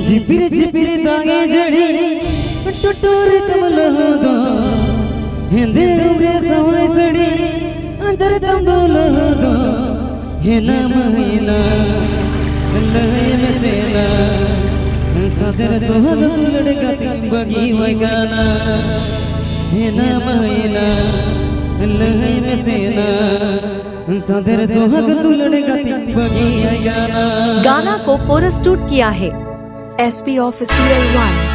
झिपिर झिपिर दागे जड़ी टुटुर कमल होदा हिंदे उमरे सवाई सड़ी अंतर तंबोल होदा हिना महिना लहल सेना सादर सोहग तुलड़ गति बगी वगाना हिना महिना लहल सेना सादर सोहग तुलड़ गति बगी वगाना। गाना को कोरस शूट किया है SP ऑफिशियल 1।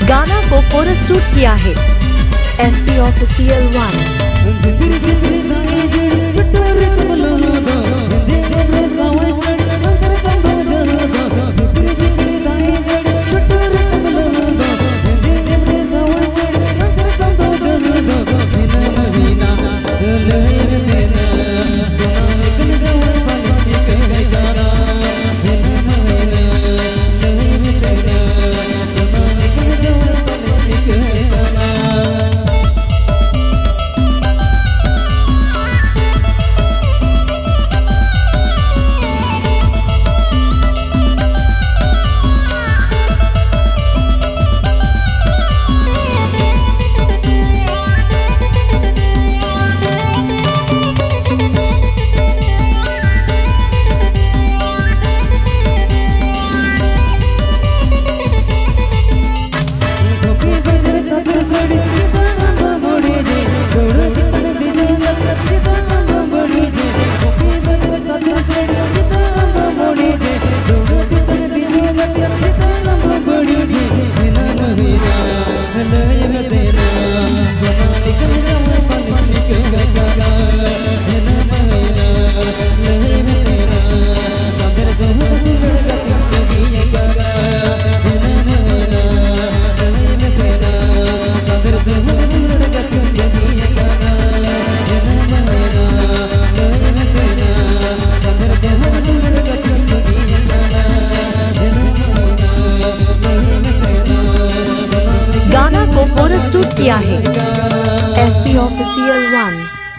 गाना को कोरस शूट किया है SP ऑफिशियल 1। प्रस्तुत किया है SP ऑफिशियल 1।